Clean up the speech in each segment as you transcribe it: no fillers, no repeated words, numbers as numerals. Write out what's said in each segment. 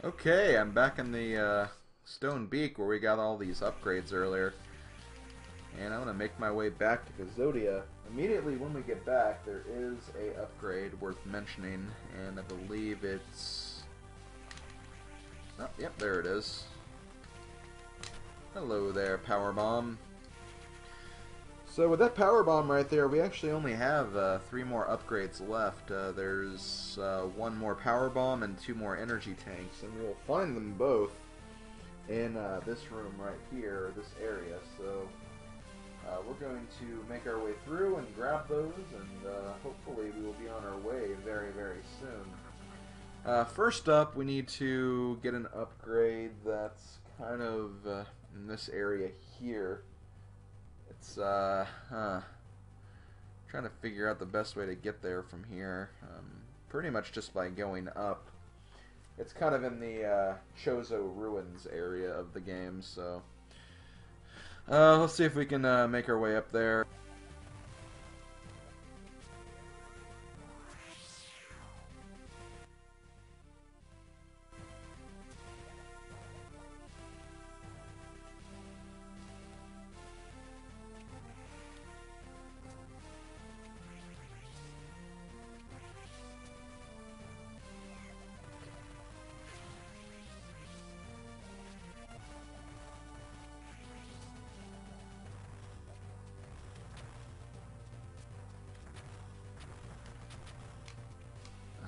Okay, I'm back in the Stone Beak where we got all these upgrades earlier. And I'm going to make my way back to Kazodia. Immediately when we get back, there is a upgrade worth mentioning, and I believe it's... Oh, yep, there it is. Hello there, Power Bomb. So with that Power Bomb right there, we actually only have 3 more upgrades left. There's 1 more Power Bomb and 2 more energy tanks, and we'll find them both in this room right here, this area. So we're going to make our way through and grab those, and hopefully we will be on our way very, very soon. First up, we need to get an upgrade that's kind of in this area here. It's trying to figure out the best way to get there from here. Pretty much just by going up. It's kind of in the Chozo Ruins area of the game, so let's see if we can make our way up there.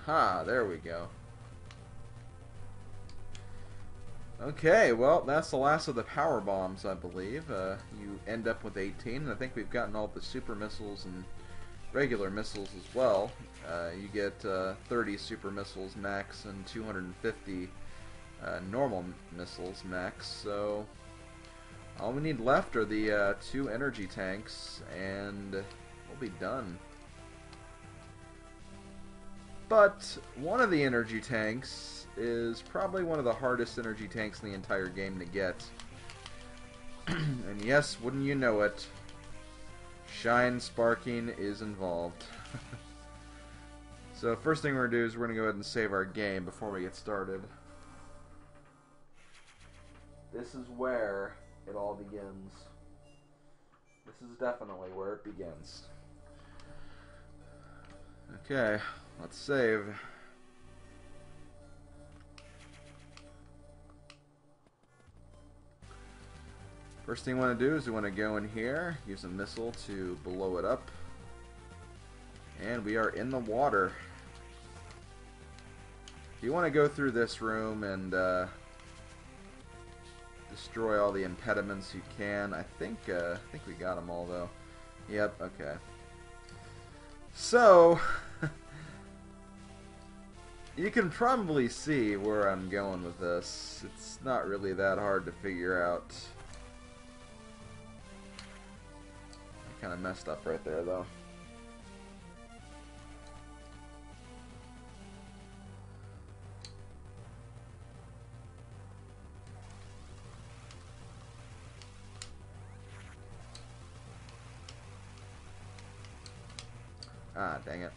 Aha, there we go. Okay, well, that's the last of the power bombs, I believe. You end up with 18, and I think we've gotten all the super missiles and regular missiles as well. You get 30 super missiles max and 250 normal missiles max, so all we need left are the 2 energy tanks, and we'll be done. But one of the energy tanks is probably one of the hardest energy tanks in the entire game to get. And yes, wouldn't you know it, shine sparking is involved. So first thing we're going to do is we're going to go ahead and save our game before we get started. This is where it all begins. This is definitely where it begins. Okay, let's save. First thing we want to do is we want to go in here, use a missile to blow it up, and we are in the water. If you want to go through this room and destroy all the impediments, you can. I think we got them all though. Yep. Okay. So you can probably see where I'm going with this. It's not really that hard to figure out. I kind of messed up right there, though. Ah, dang it.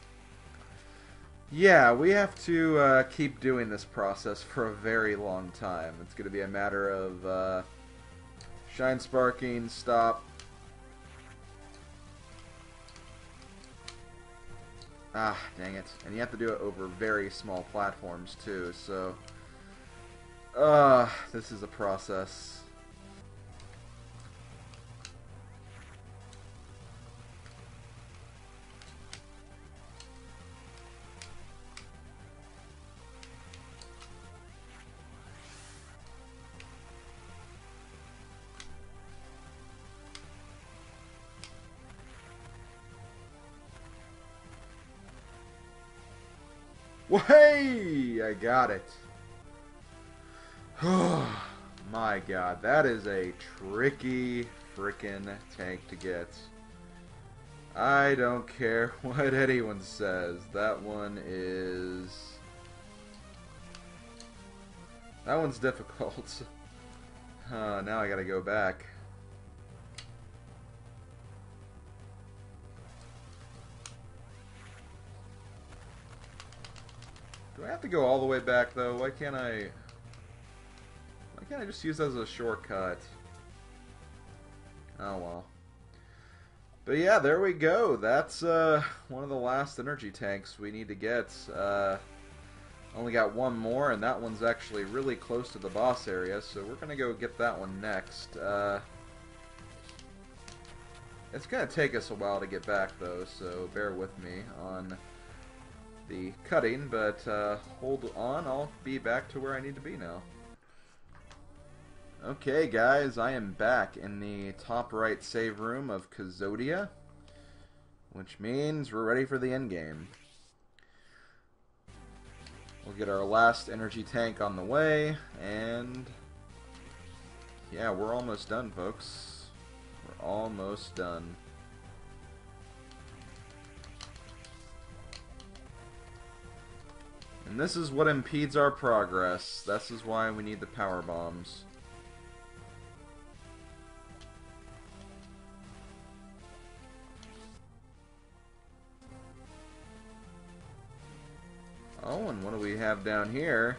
Yeah, we have to keep doing this process for a very long time. It's going to be a matter of shine sparking, stop. Ah, dang it. And you have to do it over very small platforms too, so this is a process. Hey! I got it. Oh my god, that is a tricky frickin' tank to get. I don't care what anyone says. That one is... That one's difficult. Now I gotta go back. Do I have to go all the way back, though? Why can't I... can't I just use that as a shortcut? Oh well. But yeah, there we go. That's one of the last energy tanks we need to get. Only got one more, and that one's actually really close to the boss area, so we're going to go get that one next. It's going to take us a while to get back, though, so bear with me on the cutting, but hold on, I'll be back to where I need to be now. Okay, guys, I am back in the top right save room of Kazodia, which means we're ready for the endgame. We'll get our last energy tank on the way, and yeah, we're almost done, folks. We're almost done. And this is what impedes our progress. This is why we need the power bombs. Oh, and what do we have down here?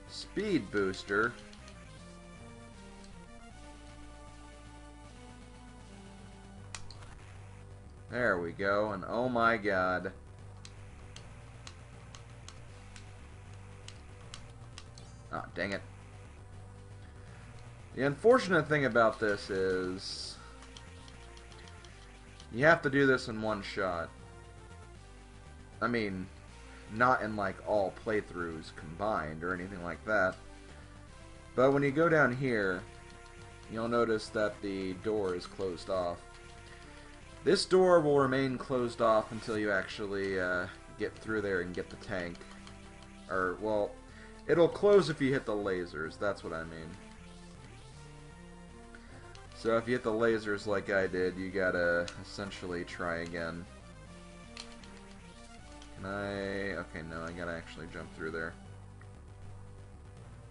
Speed booster. There we go, and oh my god. Ah, dang it. The unfortunate thing about this is you have to do this in one shot. I mean, not in like all playthroughs combined or anything like that. But when you go down here, you'll notice that the door is closed off. This door will remain closed off until you actually get through there and get the tank. Or, well, it'll close if you hit the lasers, that's what I mean. So if you hit the lasers like I did, you gotta essentially try again. Can I... okay, no, I gotta actually jump through there.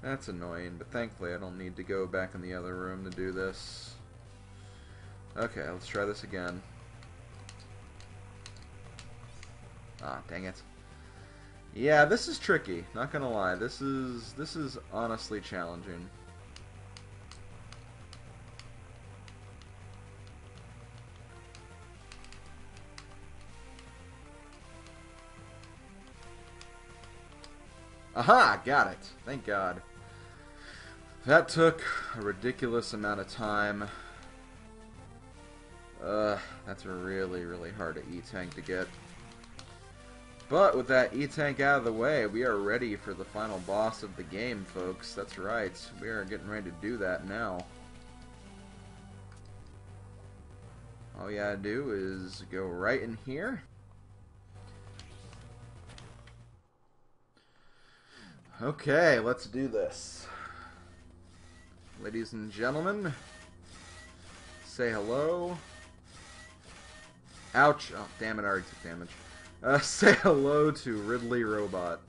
That's annoying, but thankfully I don't need to go back in the other room to do this. Okay, let's try this again. Ah, dang it. Yeah, this is tricky, not gonna lie. This is honestly challenging. Aha! Got it. Thank God. That took a ridiculous amount of time. That's really, really hard to E-Tank to get. But with that E-Tank out of the way, we are ready for the final boss of the game, folks. That's right. We are getting ready to do that now. All you gotta do is go right in here. Okay, let's do this. Ladies and gentlemen, say hello. Ouch. Oh, damn it, I already took damage. Say hello to Ridley Robot.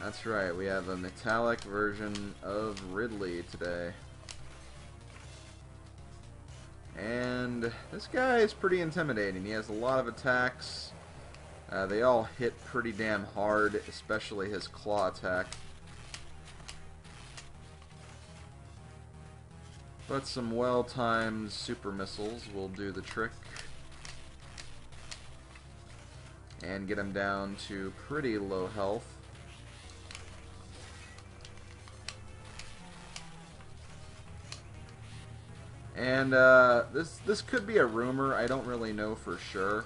That's right, we have a metallic version of Ridley today. And this guy is pretty intimidating. He has a lot of attacks. They all hit pretty damn hard, especially his claw attack. But some well-timed super missiles will do the trick. And get him down to pretty low health. And this could be a rumor, I don't really know for sure.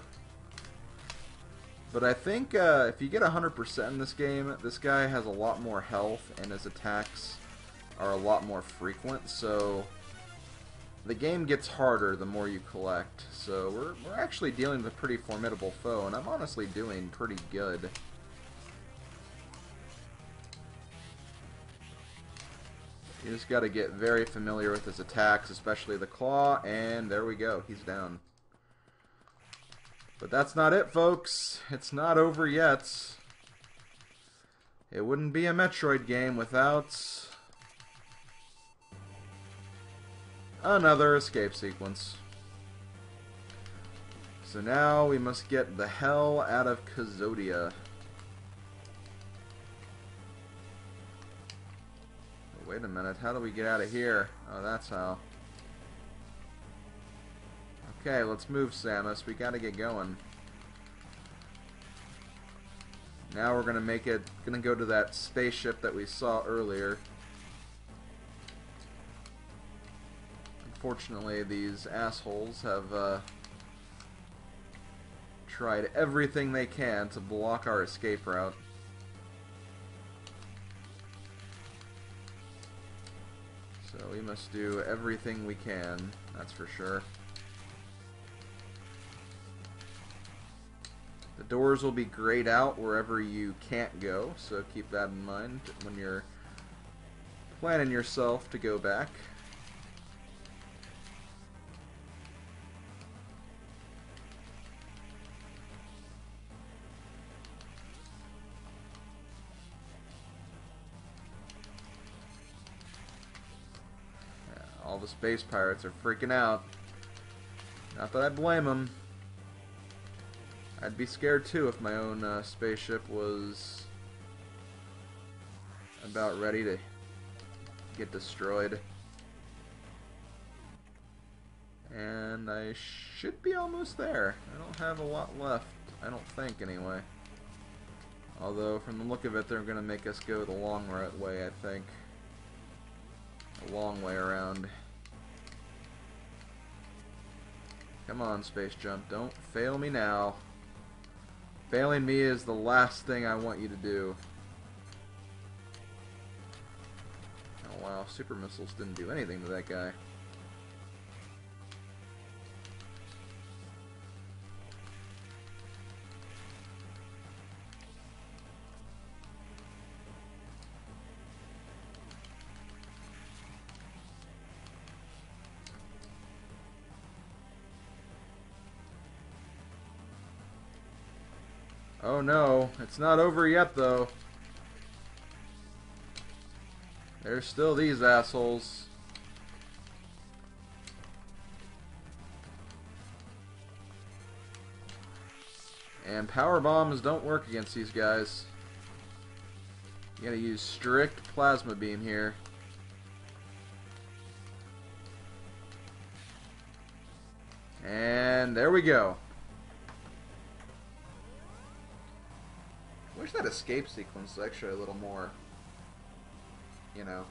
But I think if you get 100% in this game, this guy has a lot more health and his attacks are a lot more frequent, so the game gets harder the more you collect. So we're actually dealing with a pretty formidable foe, and I'm honestly doing pretty good. You just gotta get very familiar with his attacks, especially the claw, and there we go, he's down. But that's not it, folks. It's not over yet. It wouldn't be a Metroid game without another escape sequence. So now we must get the hell out of Kazodia. Wait a minute, how do we get out of here? Oh, that's how. Okay, let's move, Samus. We gotta get going. Now we're gonna go to that spaceship that we saw earlier. Unfortunately, these assholes have tried everything they can to block our escape route. So we must do everything we can, that's for sure. The doors will be grayed out wherever you can't go, so keep that in mind when you're planning yourself to go back. Yeah, all the space pirates are freaking out. Not that I blame them. I'd be scared too if my own spaceship was about ready to get destroyed. And I should be almost there. I don't have a lot left, I don't think anyway. Although from the look of it, they're going to make us go the long way, I think. A long way around. Come on, Space Jump, don't fail me now. Failing me is the last thing I want you to do. Oh wow, super missiles didn't do anything to that guy. Oh no, it's not over yet though. There's still these assholes. And power bombs don't work against these guys. You gotta use strict plasma beam here. And there we go. I wish that escape sequence was actually a little more, you know,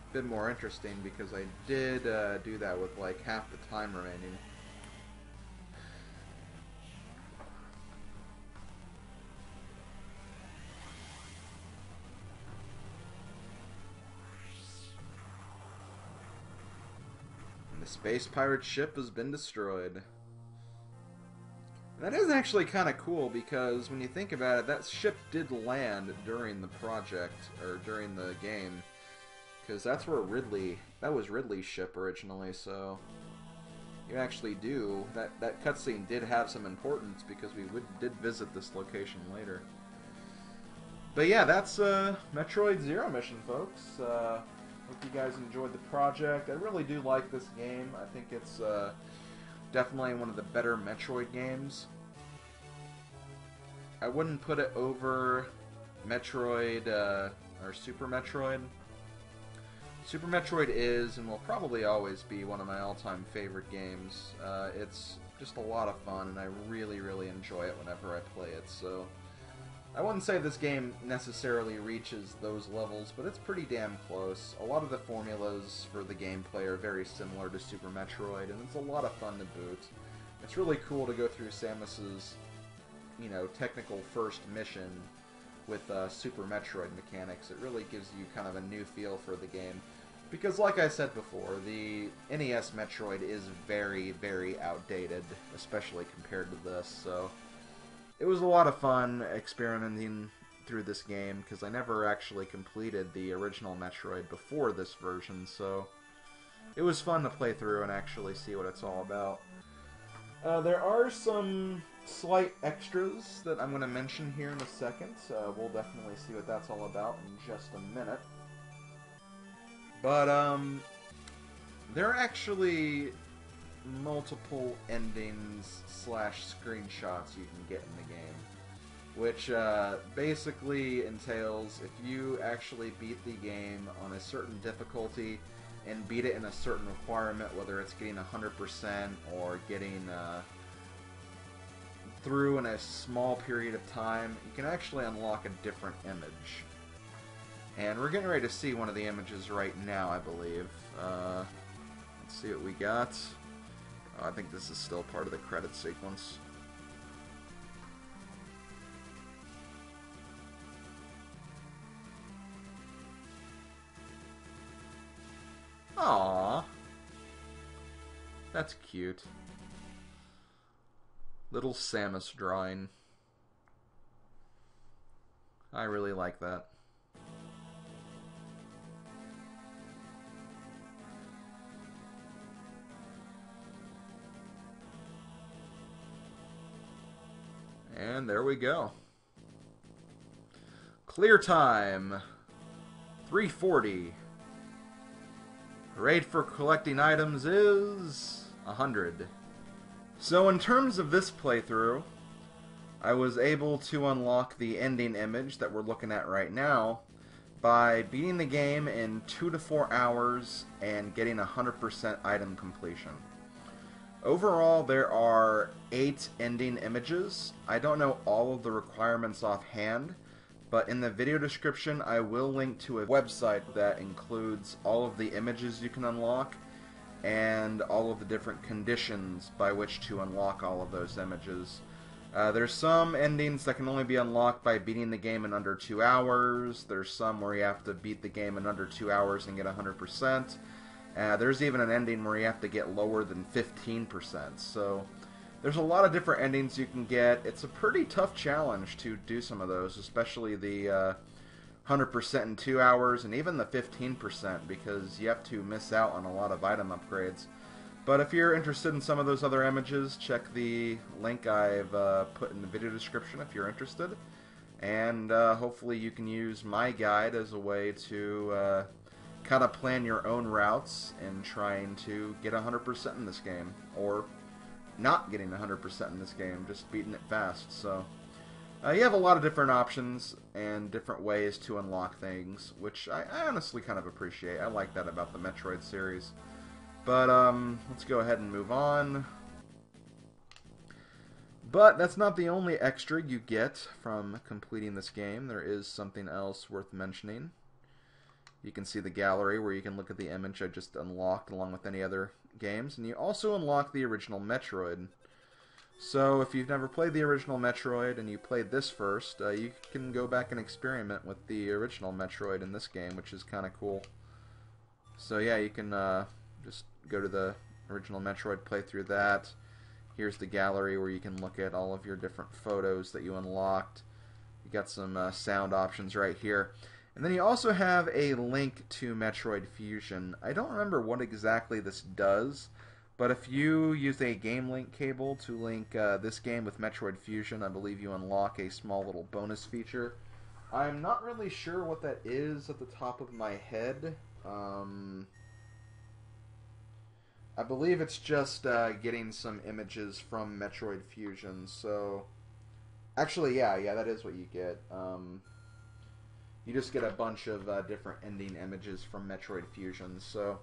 a bit more interesting, because I did do that with like half the time remaining. And the space pirate ship has been destroyed. That is actually kind of cool, because when you think about it, that ship did land during the project, or during the game, because that's where that was Ridley's ship originally, so you actually do, that cutscene did have some importance, because we did visit this location later. But yeah, that's Metroid Zero Mission, folks. Hope you guys enjoyed the project. I really do like this game. I think it's definitely one of the better Metroid games. I wouldn't put it over Metroid or Super Metroid. Super Metroid is and will probably always be one of my all-time favorite games. It's just a lot of fun, and I really, really enjoy it whenever I play it. So I wouldn't say this game necessarily reaches those levels, but it's pretty damn close. A lot of the formulas for the gameplay are very similar to Super Metroid, and it's a lot of fun to boot. It's really cool to go through Samus's, you know, technical first mission with Super Metroid mechanics. It really gives you kind of a new feel for the game. Because like I said before, the NES Metroid is very, very outdated, especially compared to this, so it was a lot of fun experimenting through this game, because I never actually completed the original Metroid before this version, so it was fun to play through and actually see what it's all about. There are some slight extras that I'm going to mention here in a second, so we'll definitely see what that's all about in just a minute. But, there are actually multiple endings / screenshots you can get in the game. which basically entails if you actually beat the game on a certain difficulty and beat it in a certain requirement, whether it's getting 100% or getting through in a small period of time, you can actually unlock a different image. And we're getting ready to see one of the images right now, I believe. Let's see what we got. Oh, I think this is still part of the credit sequence. Aww. That's cute. Little Samus drawing. I really like that. And there we go. Clear time. 340. Rate for collecting items is 100. So in terms of this playthrough, I was able to unlock the ending image that we're looking at right now by beating the game in 2 to 4 hours and getting 100% item completion. Overall, there are 8 ending images. I don't know all of the requirements offhand, but in the video description I will link to a website that includes all of the images you can unlock and all of the different conditions by which to unlock all of those images. There's some endings that can only be unlocked by beating the game in under 2 hours. There's some where you have to beat the game in under 2 hours and get 100%. There's even an ending where you have to get lower than 15%. So there's a lot of different endings you can get. It's a pretty tough challenge to do some of those, especially the 100% in 2 hours and even the 15%, because you have to miss out on a lot of item upgrades. But if you're interested in some of those other images, check the link I've put in the video description if you're interested. And hopefully you can use my guide as a way to kind of plan your own routes in trying to get 100% in this game, or not getting 100% in this game, just beating it fast. So you have a lot of different options and different ways to unlock things, which I honestly kind of appreciate. I like that about the Metroid series. But let's go ahead and move on. But that's not the only extra you get from completing this game. There is something else worth mentioning. You can see the gallery where you can look at the image I just unlocked along with any other games. And you also unlock the original Metroid. So if you've never played the original Metroid and you played this first, you can go back and experiment with the original Metroid in this game, which is kind of cool. So yeah, you can just go to the original Metroid, play through that. Here's the gallery where you can look at all of your different photos that you unlocked. You got some sound options right here. And then you also have a link to Metroid Fusion. I don't remember what exactly this does, but if you use a game link cable to link this game with Metroid Fusion, I believe you unlock a small little bonus feature. I'm not really sure what that is at the top of my head. I believe it's just getting some images from Metroid Fusion. So, actually, yeah, that is what you get. You just get a bunch of different ending images from Metroid Fusion. So,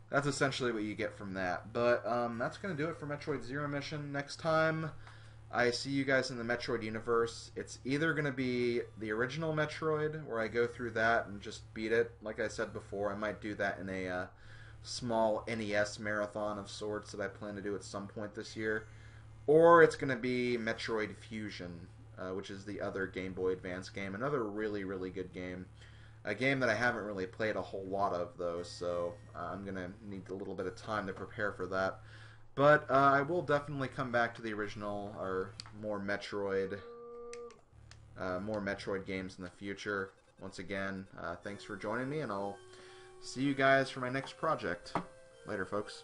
that's essentially what you get from that. But that's going to do it for Metroid Zero Mission. Next time I see you guys in the Metroid universe, it's either going to be the original Metroid, where I go through that and just beat it. Like I said before, I might do that in a small NES marathon of sorts that I plan to do at some point this year. Or it's going to be Metroid Fusion, which is the other Game Boy Advance game. Another really, really good game. A game that I haven't really played a whole lot of, though, so I'm going to need a little bit of time to prepare for that. But I will definitely come back to the original, or more Metroid games in the future. Once again, thanks for joining me, and I'll see you guys for my next project. Later, folks.